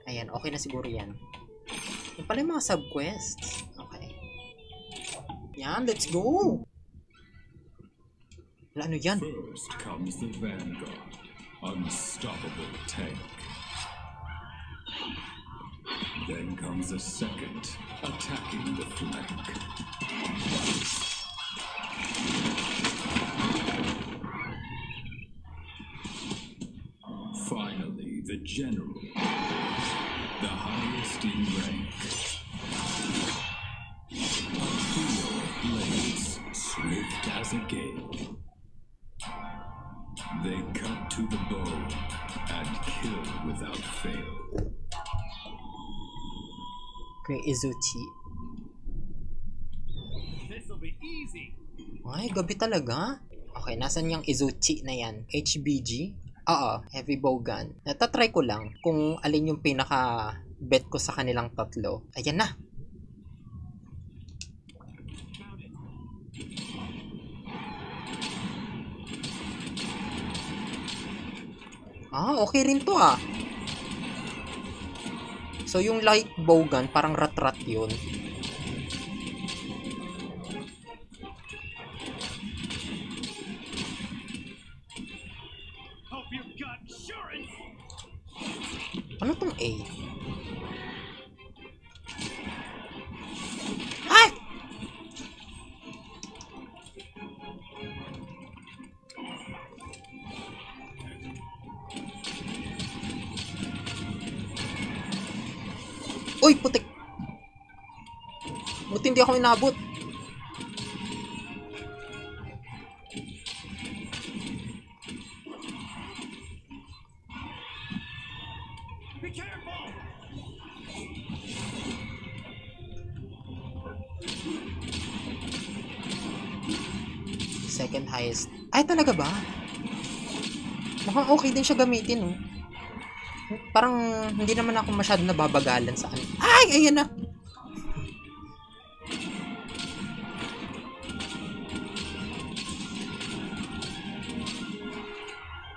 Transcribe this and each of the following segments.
Ayan, okay na siguro yan. Yung pala yung mga sub-quests. Okay. Yan, let's go! Wala, ano yan? First comes the Vanguard, unstoppable tank. Then comes the second, attacking the flank. Finally, the general, the highest in rank. A trio of blades, swift as a gale. They cut to the bone and kill without fail. Okay, Izuchi. This'll be easy. Ay, gabi talaga. Okay, nasan yung Izuchi na yan? HBG? Oo, heavy bow gun. Natatry ko lang kung alin yung pinaka-bet ko sa kanilang tatlo. Ayan na. Ah, okay rin to ah. So, yung light bow gun, parang rat-rat yun. Hope you've got insurance. Ano tong A? Ay! Uy, putik! Buti hindi ako inabot. Be careful. Second highest. Ay, talaga ba? Mukhang okay din siya gamitin, oh. Parang hindi naman ako masyado nababagalan sa ano. Ay, ayan na!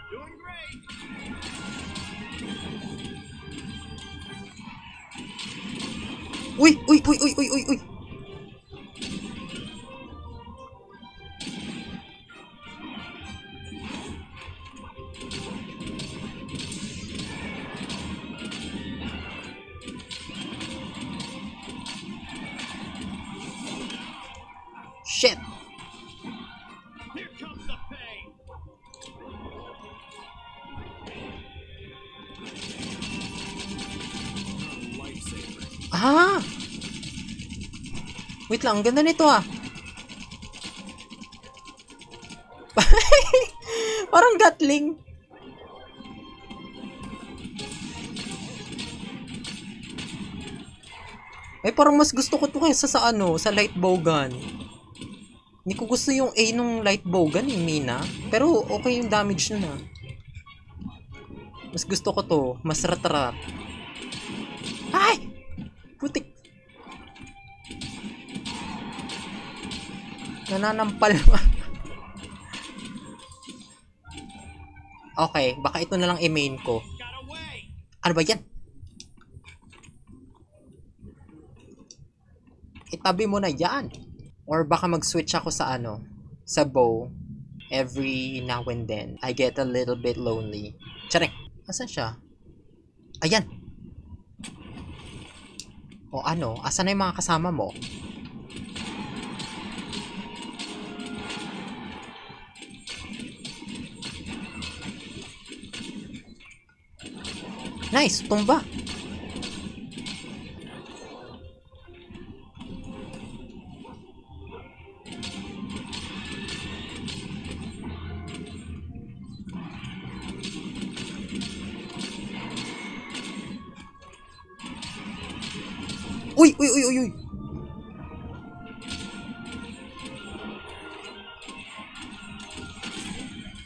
Doing great. Uy, uy, uy, uy, uy, uy, uy. Shit. Here comes the pain. Lifesaver. Ah! Wait lang, ang ganda nito ah. Parang Gatling. Eh, parang mas gusto ko to kaysa sa ano, sa light bow gun. Hindi ko gusto yung A nung light bow gun, yung Mina. Pero okay yung damage nun ah. Mas gusto ko to, mas rat-rat. Ay! Putik. Nananampal. Okay, baka ito na lang i-main ko. Got away. Ano ba yan? Itabi mo na yan. Or baka mag-switch ako sa ano, sa bow. Every now and then, I get a little bit lonely. Tsarek, asan siya? Ayan. O ano, asan na yung mga kasama mo? Nice, tumba. Uy, uy, uy, uy, uy.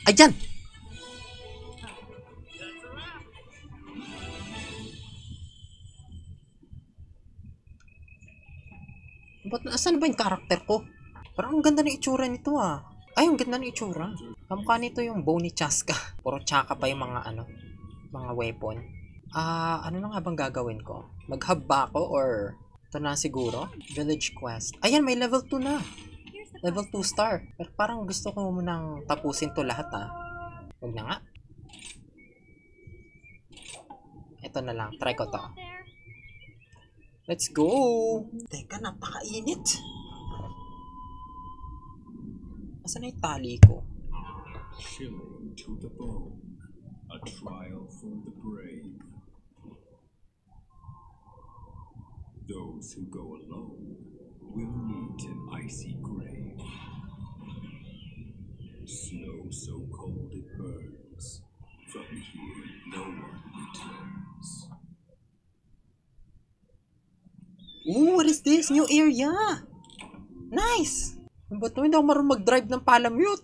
Ayan. Ba't asan ba yung karakter ko? Parang ang ganda ng itsura nito ah. Ay, ang ganda ng itsura. Kamukha nito yung bow ni Chaska. Puro tsaka pa yung mga ano, mga weapon. Ano na nga bang gagawin ko? Mag-hub ba ako or ito na siguro? Village quest. Ayan, may level 2 na. Level 2 star. Pero parang gusto ko munang tapusin to lahat Huwag na nga. Ito na lang. Try ko to. Let's go! Teka, napakainit. Asan na yung tali ko? Chilling to the bone, a trial for the brave. Those who go alone will meet an icy grave. Snow so cold it burns. From here no one returns. Ooh, what is this? New area! Nice! Ba't hindi ako marunong mag-drive ng palamute?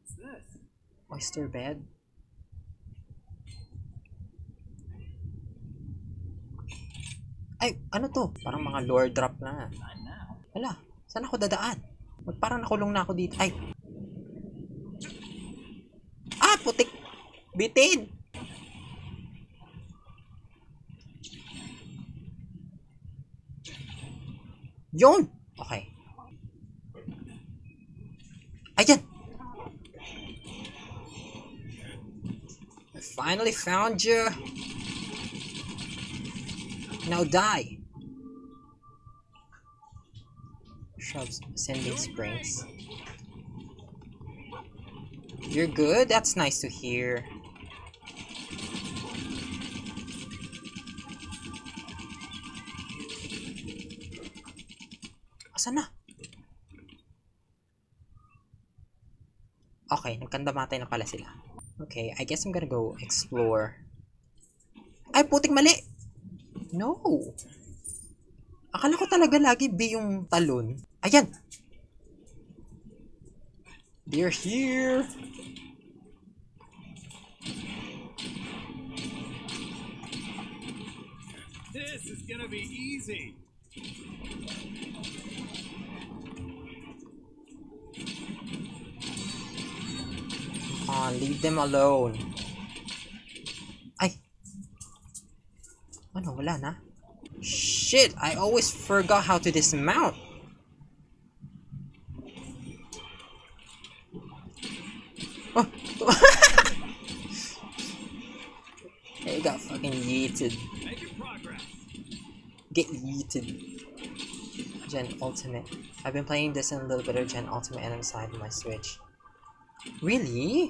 What's this? Oyster bed. Ay, ano to? Parang mga lore drop na. Not now. Hala, saan ako dadaan? Parang nakulong na ako dito. Ay! Putik! Bitin! Yun! Okay. Ayan! I finally found you! Now die! Shrubs, Ascending Springs. You're good? That's nice to hear. Asan na? Okay, nagkandamatay na pala sila. Okay, I guess I'm gonna go explore. Ay, putik mali! No! Akala ko talaga lagi B yung talon. Ayan! They're here! This is gonna be easy. Leave them alone. Ay! Ano, wala na? Shit! I always forgot how to dismount! Oh! Hey, got fucking yeeted. Making progress. Get yeeted. Gen Ultimate. I've been playing this in a little bit of Gen Ultimate and on the side of my Switch. Really?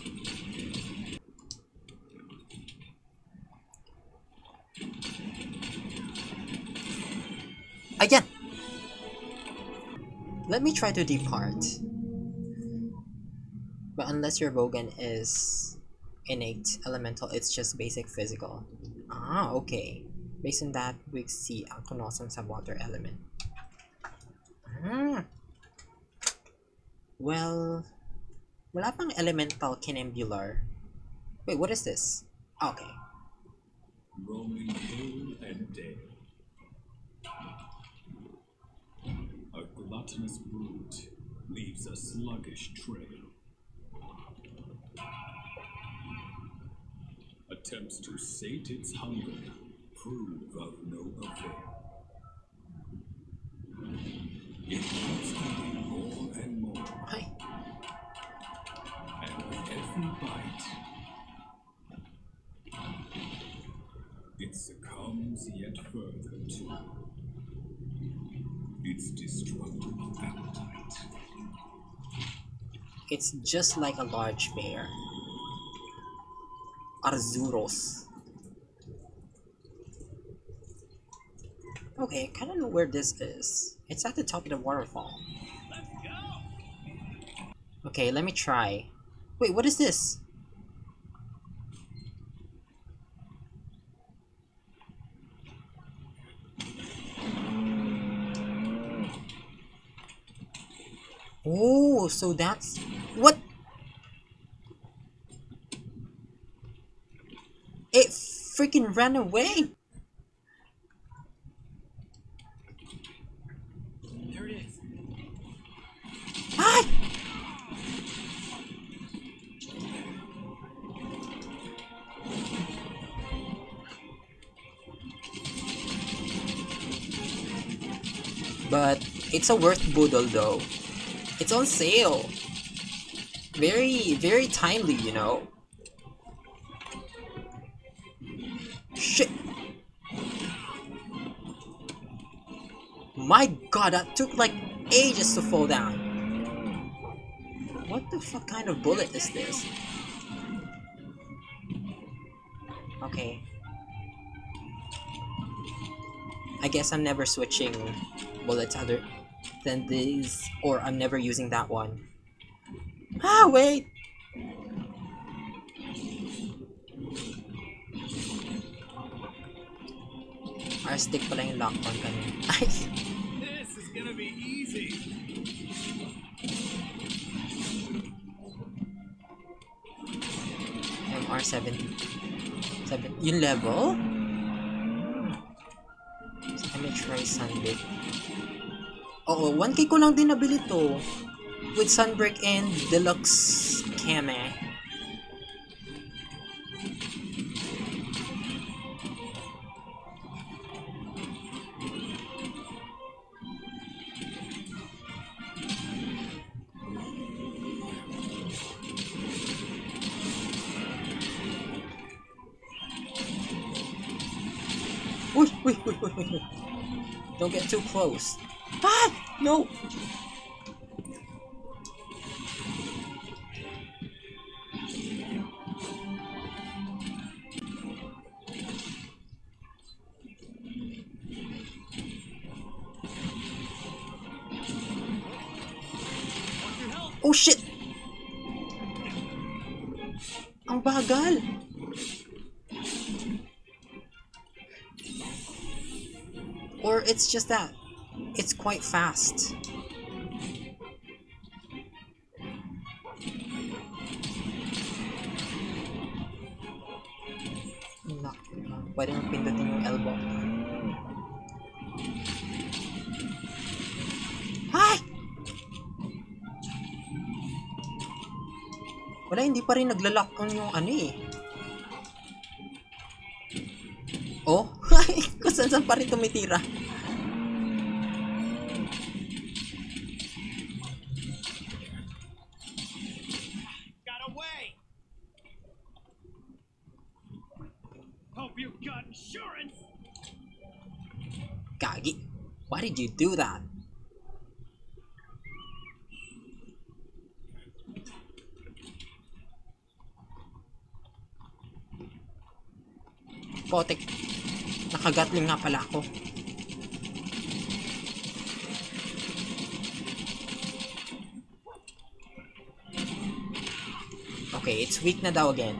Again! Let me try to depart. But unless your Bogan is innate elemental, it's just basic physical. Ah, okay. Based on that, we see ang kunosam sa water element. Well, wala pang elemental kinembular. Wait, what is this? Okay. Roaming hill and dale, a gluttonous brute leaves a sluggish trail. Attempts to sate its hunger prove of no avail. It keeps eating more and more, Hi. and with every bite, it succumbs yet further to its destructive appetite. It's just like a large bear. Arzuros. Okay, I kind of know where this is. It's at the top of the waterfall. Let's go. Okay, let me try. Wait, what is this? Oh, so that's... What? It freaking ran away! There it is. Ah! But it's a worth boodle though. It's on sale. Very, very timely, you know. Shit. My god, that took like ages to fall down. What the fuck kind of bullet is this? Okay. I guess I'm never switching bullets other than these, or I'm never using that one. Ah, wait! R-stick pala yung lockdown kanina. Ay! This is gonna be easy. MR70. Yung level? So, let me try Sunbreak. Oo, 1k ko lang din nabili to. With Sunbreak and Deluxe Kame. Uy, uy, uy, uy, uy. Don't get too close. Ah! No! Oh shit! Ang bagal! Or it's just that it's quite fast. Lock. Pwede mong pindutin yung elbow. Ay! Wala, hindi pa rin nagla-lock on yung ano eh. Oh? Kung saan pa rin tumitira. Got away. Hope you got insurance. Gagi. Why did you do that? Potek. Nakagatling nga pala ako. Okay, it's weak na daw again.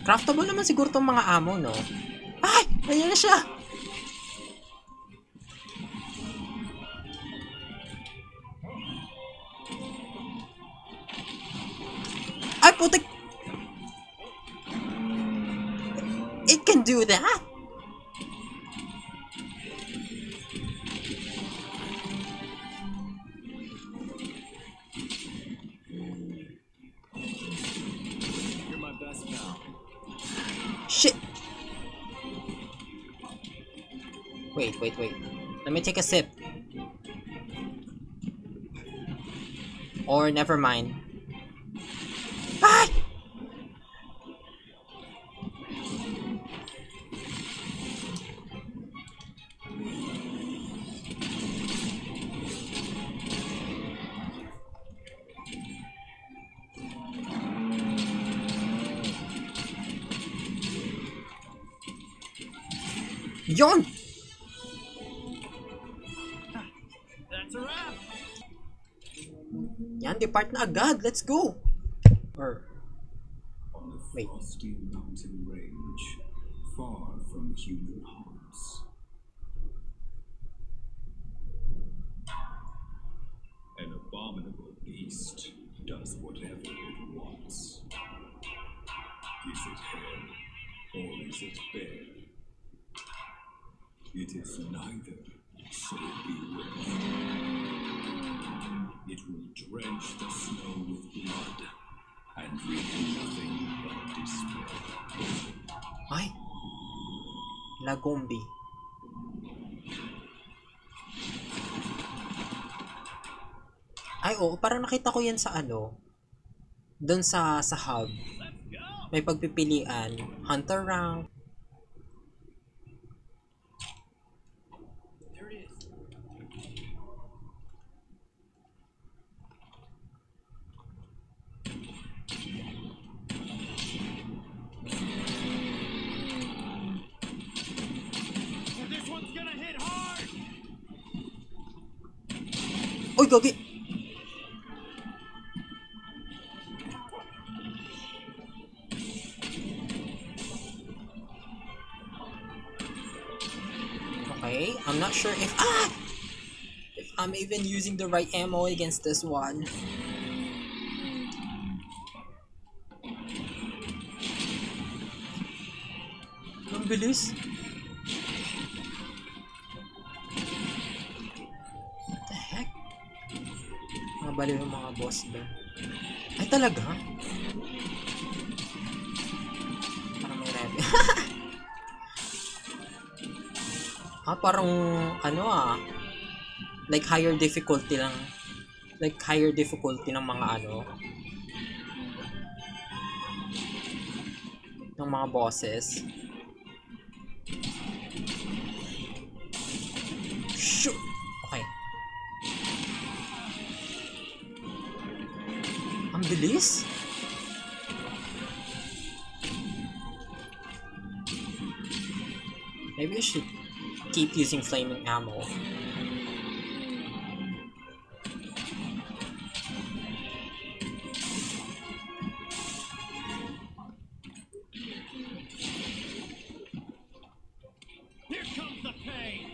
Craftable naman siguro tong mga ammo, no? Ay! Ayan na siya! Ay, putik! It can do that? You're my best pal. Shit! Wait. Let me take a sip. Or never mind. Ay! Yon! That's a wrap. Yan, depart na agad. Let's go! Or, On the wait. frosty mountain range, far from human haunts. An abominable lies at bare. It is neither, so beware. It will drench the snow with blood and wreak nothing but despair. Ay! Lagombi. Ay, oo. Parang nakita ko yan sa ano. Doon sa hub. May pagpipilian. Hunter rank. There it is. This one's gonna hit hard. Uy, gagi! Okay, I'm not sure if I'm even using the right ammo against this one. Ang bilis. What the heck? Mga baliw yung mga boss ba? Ay talaga? Parang may rev. Parang ano like higher difficulty lang. Like higher difficulty ng mga ano ng mga bosses. Shoot! Okay. Ang bilis. Maybe I should keep using flaming ammo. Here comes the pain.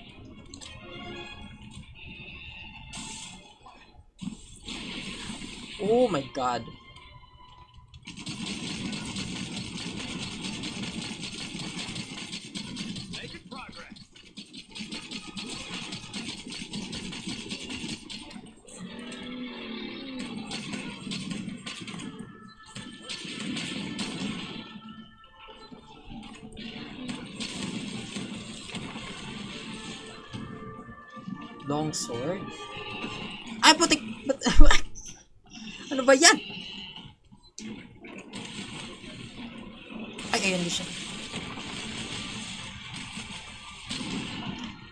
Oh my god. Making progress. Long sword? Ay, putik! Ano ba yan? Ay, ayan din siya.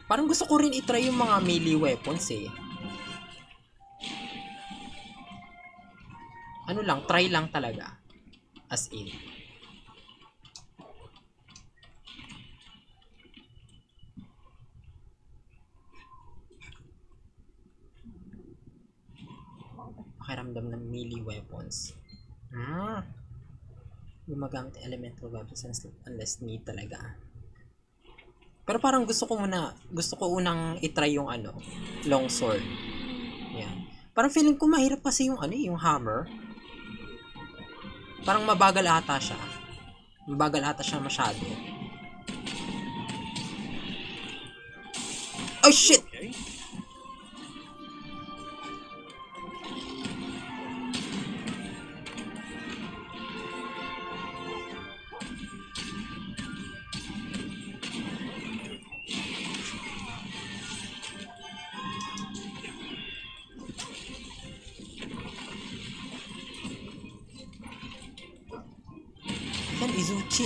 Parang gusto ko rin itry yung mga melee weapons eh. Ano lang, try lang talaga. As in. Pakiramdam ng melee weapons. Gumagamit elemental weapons unless need talaga. Pero parang gusto ko unang itry yung ano, long sword. Yan. Parang feeling ko mahirap kasi yung ano, yung hammer. Parang mabagal ata siya. Mabagal ata siya masyado. Oh shit! Okay. Yan, Izuchi.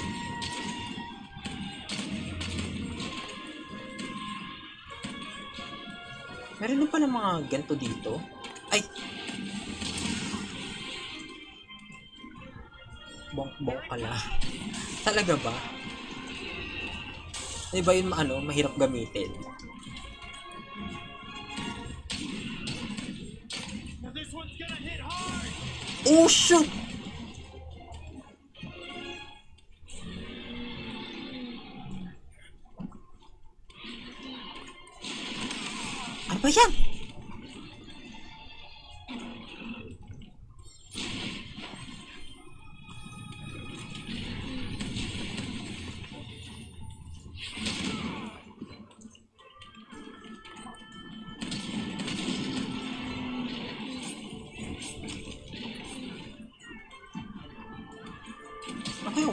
Meron din pala mga ganito dito. Ay! Bonk-bonk pala. Talaga ba? Ay ba yun mahirap gamitin? This one's gonna hit hard. Oh shoot! Ano ba yan?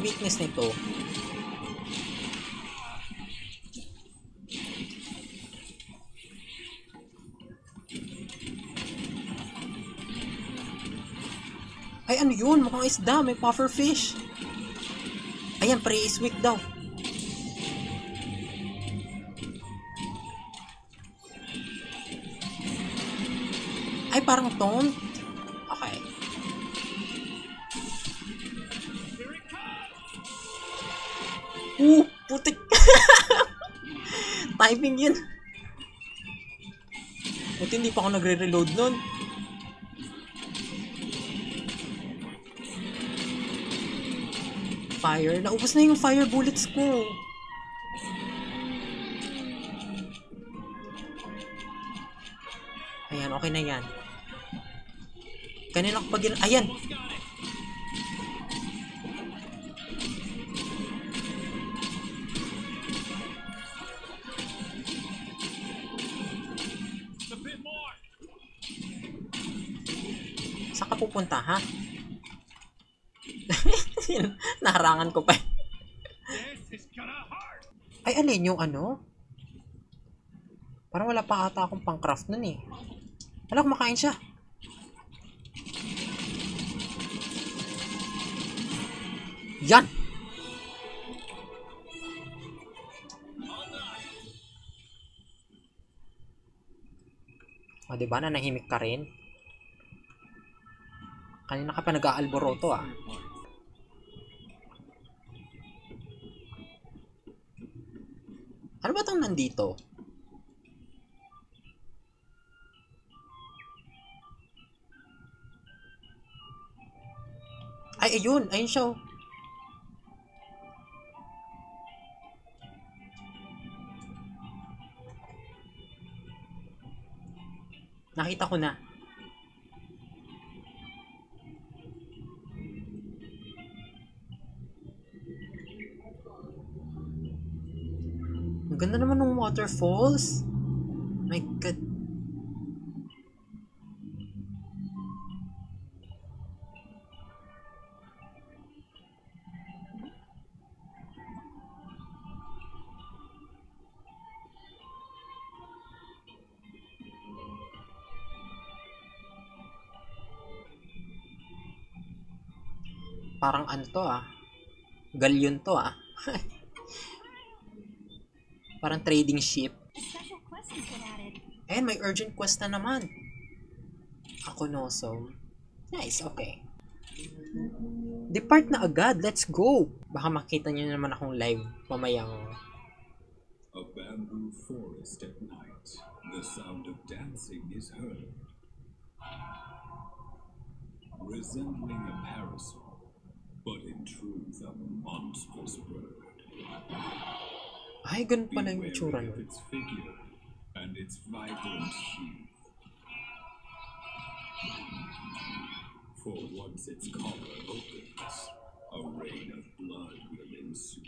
weakness nito. Ay, ano yun? Mukhang isda. May pufferfish. Ayan, prey is weak daw. Ay, parang taunt. Okay. Putik. Timing yun. Buti hindi pa ako nagre-reload nun. Fire. Naubos na yung fire bullets ko. Ayan, okay na yan. Kanina ko pag... Ayan! Saan ka pupunta, ha? Naharangan ko pa. Ay, alin yung ano? Parang wala pa ata akong pang-craft nun eh. Wala, kumakain siya. Yan! O, diba? Nanahimik ka rin. Kanina ka pa nag-aalboroto ah. Ano ba itong nandito? Ay, ayun. Ayun siya. Nakita ko na. Ang ganda naman ng waterfalls. My God. Parang ano to ah. Galyon to ah. Parang trading ship. And may urgent quest na naman. Ako no, so. Nice, okay. Depart na agad, let's go! Baka makita niyo naman akong live mamayang... A bamboo forest at night. The sound of dancing is heard. Resembling a parasol, but in truth a monstrous bird. Ay, ganun pala yung Beware itsura of nun. its figure and its vibrant sheath. For once its collar opens, a rain of blood will ensue.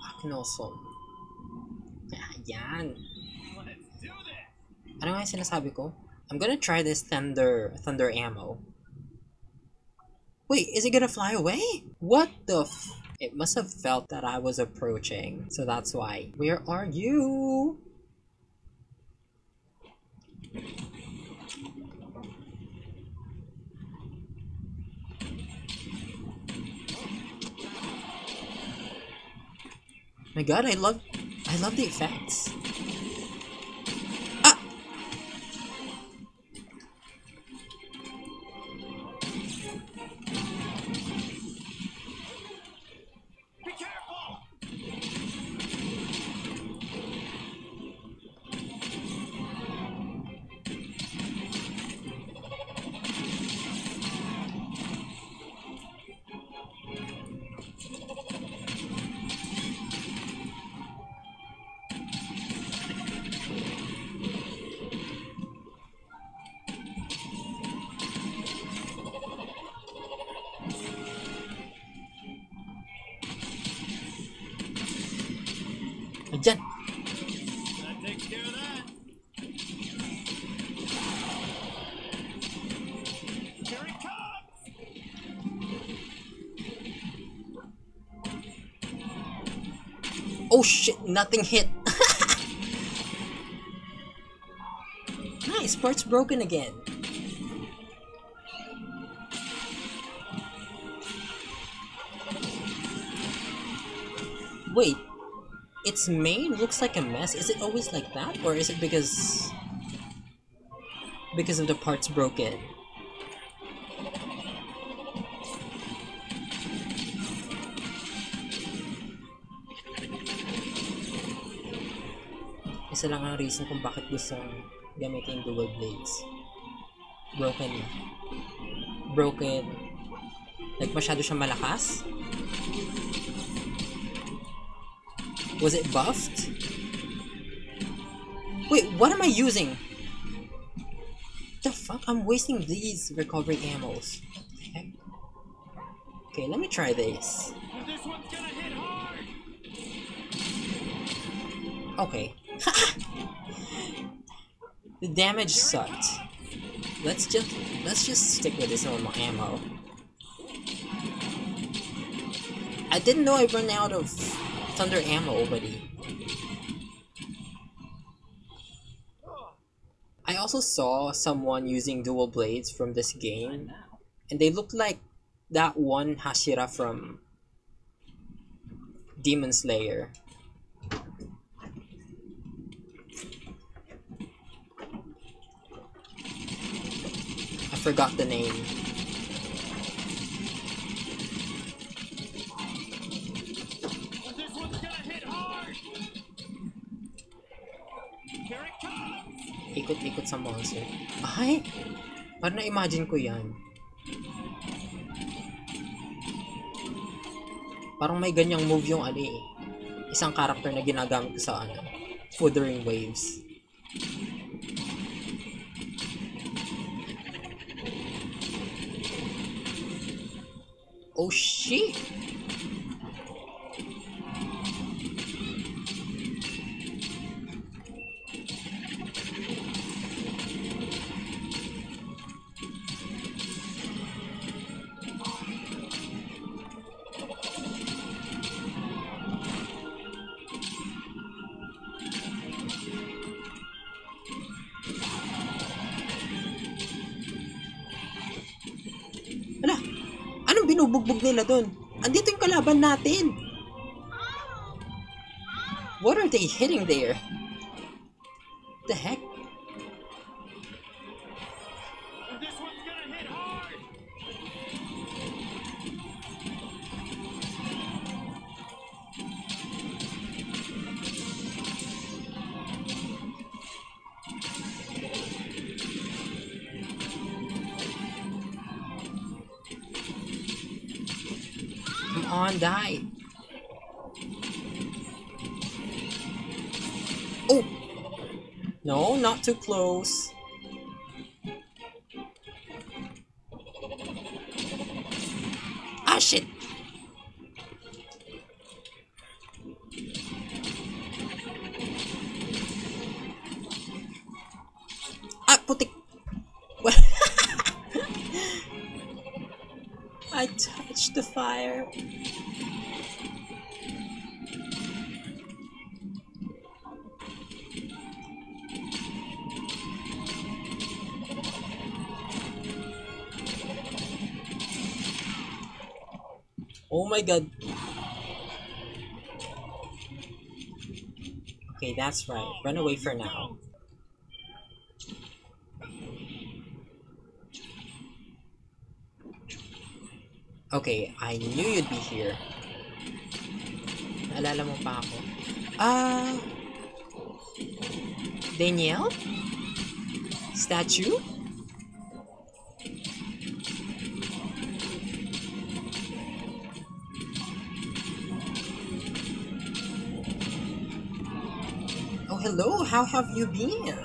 Aknosol. Ayan. Ano nga yung sinasabi ko? I'm gonna try this thunder ammo. Wait, is it gonna fly away? What the f... It must have felt that I was approaching. So that's why. Where are you? My God, I love the effects. Ah! Be careful! Oh shit, nothing hit. Nice, parts broken again. Wait, its main looks like a mess. Is it always like that? Or is it because of the parts broken? Isa lang ang reason kung bakit gusto gamitin dual blades. Broken. Like masyado siyang malakas? Was it buffed? Wait, what am I using? The fuck? I'm wasting these recovery ammos. Heck. Okay, let me try this. This one's gonna hit hard. Okay. The damage sucked. Let's just stick with this normal ammo. I didn't know I ran out of thunder ammo already. I also saw someone using dual blades from this game, and they looked like that one Hashira from Demon Slayer. I forgot the name. This one's gonna hit hard. Here it comes. Ikot-ikot sa monster. Ay! Parang na-imagine ko yan. Parang may ganyang move yung isang character na ginagamit ko sa Wuthering Waves. Oh shit! Ala! Anong binubugbog nila doon? Andito yung kalaban natin! What are they hitting there? The heck? This one's gonna hit hard. Come on, die! Oh! No, not too close. Ah, shit! Ah, putik! I touched the fire. Oh my god. Okay, that's right. Run away for now. Okay, I knew you'd be here. Naalala mo pa ako. Danielle? Statue? Oh, hello. How have you been?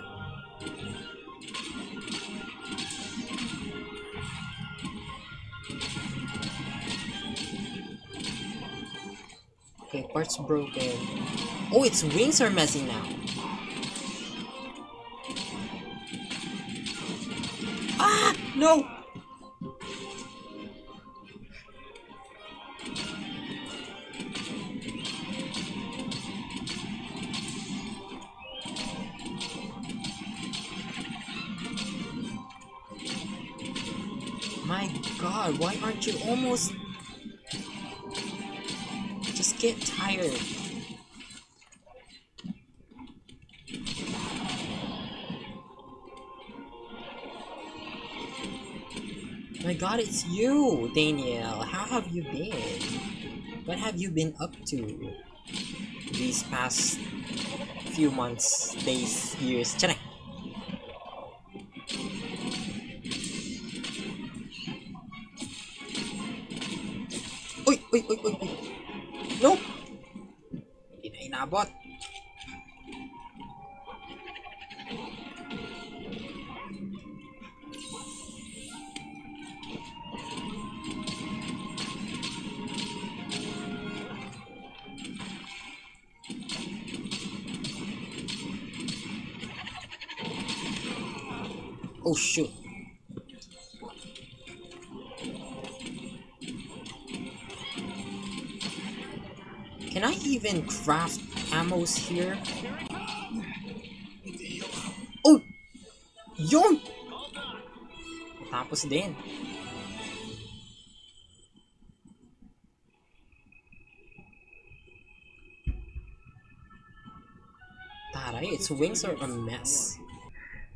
Okay, parts broken. Oh, its wings are messy now. Ah! No! My god, why aren't you almost... Just get tired. My god, it's you, Daniel. How have you been? What have you been up to these past few months, days, years? Tiyan na. Uy! Uy! Uy! Uy! Uy! No! Hindi na inabot. Oh shoot. Can I even craft ammos here? Oh! Yun! Tapos din. Taray, its wings are a mess.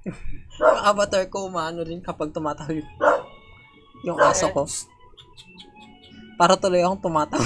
Yung avatar ko umaano rin kapag tumatawa yung aso ko. Para tuloy akong tumatawa.